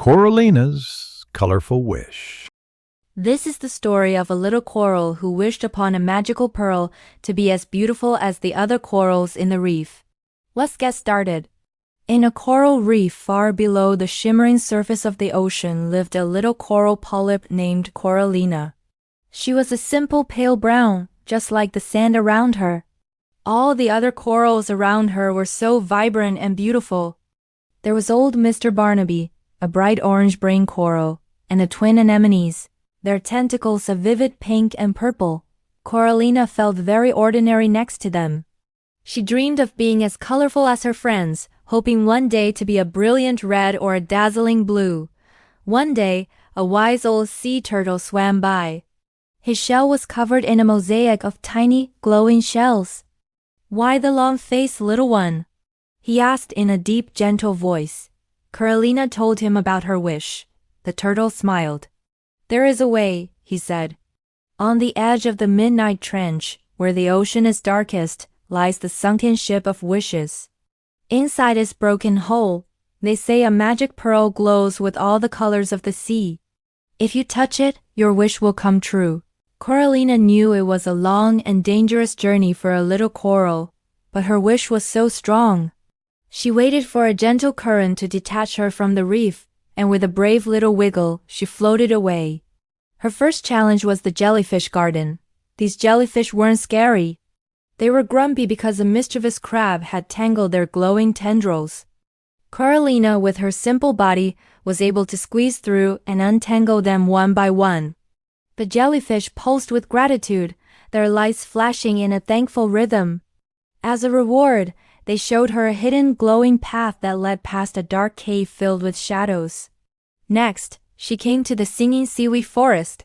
Coralina's Colorful Wish. This is the story of a little coral who wished upon a magical pearl to be as beautiful as the other corals in the reef. Let's get started. In a coral reef far below the shimmering surface of the ocean lived a little coral polyp named Coralina. She was a simple pale brown, just like the sand around her. All the other corals around her were so vibrant and beautiful. There was old Mr. Barnaby, a bright orange-brain coral, and the twin anemones, their tentacles a vivid pink and purple. Coralina felt very ordinary next to them. She dreamed of being as colorful as her friends, hoping one day to be a brilliant red or a dazzling blue. One day, a wise old sea turtle swam by. His shell was covered in a mosaic of tiny, glowing shells. "Why the long face, little one?" he asked in a deep, gentle voice. Coralina told him about her wish. The turtle smiled. "There is a way," he said. "On the edge of the midnight trench, where the ocean is darkest, lies the sunken ship of wishes. Inside its broken hull, they say a magic pearl glows with all the colors of the sea. If you touch it, your wish will come true." Coralina knew it was a long and dangerous journey for a little coral, but her wish was so strong. She waited for a gentle current to detach her from the reef, and with a brave little wiggle, she floated away. Her first challenge was the jellyfish garden. These jellyfish weren't scary. They were grumpy because a mischievous crab had tangled their glowing tendrils. Coralina, with her simple body, was able to squeeze through and untangle them one by one. The jellyfish pulsed with gratitude, their lights flashing in a thankful rhythm. As a reward, they showed her a hidden glowing path that led past a dark cave filled with shadows. Next, she came to the singing seaweed forest.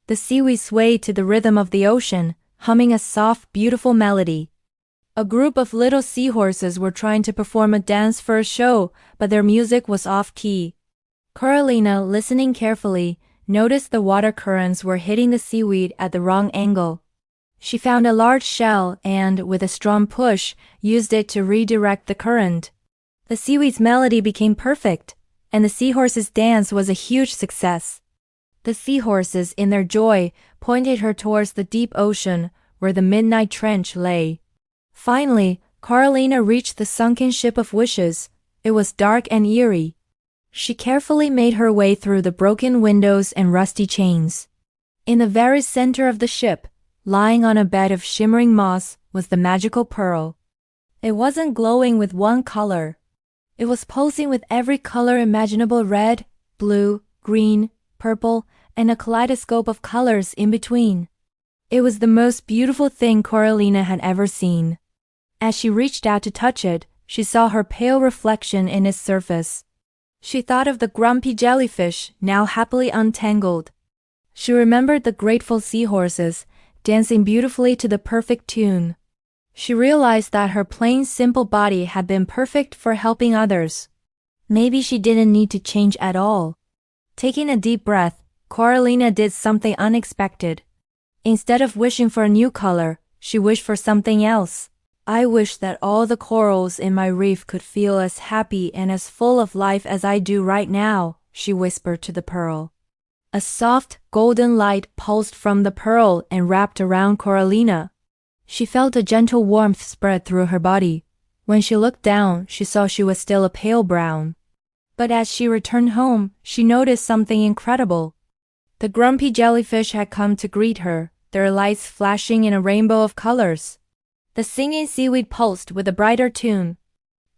The seaweed swayed to the rhythm of the ocean, humming a soft, beautiful melody. A group of little seahorses were trying to perform a dance for a show, but their music was off-key. Coralina, listening carefully, noticed the water currents were hitting the seaweed at the wrong angle. She found a large shell and, with a strong push, used it to redirect the current. The seaweed's melody became perfect, and the seahorses' dance was a huge success. The seahorses, in their joy, pointed her towards the deep ocean, where the midnight trench lay. Finally, Coralina reached the sunken ship of wishes. It was dark and eerie. She carefully made her way through the broken windows and rusty chains. In the very center of the ship, lying on a bed of shimmering moss, was the magical pearl. It wasn't glowing with one color. It was pulsing with every color imaginable: red, blue, green, purple, and a kaleidoscope of colors in between. It was the most beautiful thing Coralina had ever seen. As she reached out to touch it, she saw her pale reflection in its surface. She thought of the grumpy jellyfish, now happily untangled. She remembered the grateful seahorses, dancing beautifully to the perfect tune. She realized that her plain, simple body had been perfect for helping others. Maybe she didn't need to change at all. Taking a deep breath, Coralina did something unexpected. Instead of wishing for a new color, she wished for something else. "I wish that all the corals in my reef could feel as happy and as full of life as I do right now," she whispered to the pearl. A soft, golden light pulsed from the pearl and wrapped around Coralina. She felt a gentle warmth spread through her body. When she looked down, she saw she was still a pale brown. But as she returned home, she noticed something incredible. The grumpy jellyfish had come to greet her, their lights flashing in a rainbow of colors. The singing seaweed pulsed with a brighter tune.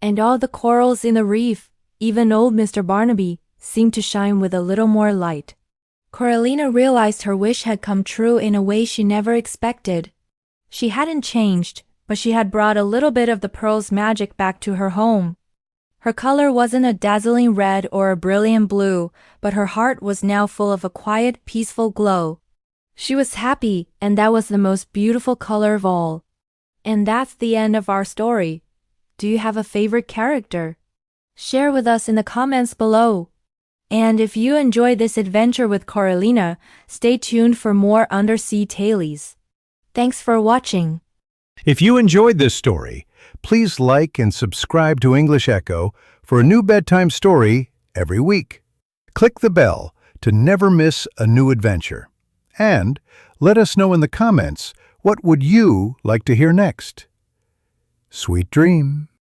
And all the corals in the reef, even old Mr. Barnaby, seemed to shine with a little more light. Coralina realized her wish had come true in a way she never expected. She hadn't changed, but she had brought a little bit of the pearl's magic back to her home. Her color wasn't a dazzling red or a brilliant blue, but her heart was now full of a quiet, peaceful glow. She was happy, and that was the most beautiful color of all. And that's the end of our story. Do you have a favorite character? Share with us in the comments below. And if you enjoyed this adventure with Coralina, stay tuned for more undersea tales. Thanks for watching. If you enjoyed this story, please like and subscribe to English Echo for a new bedtime story every week. Click the bell to never miss a new adventure. And let us know in the comments what would you like to hear next. Sweet dreams.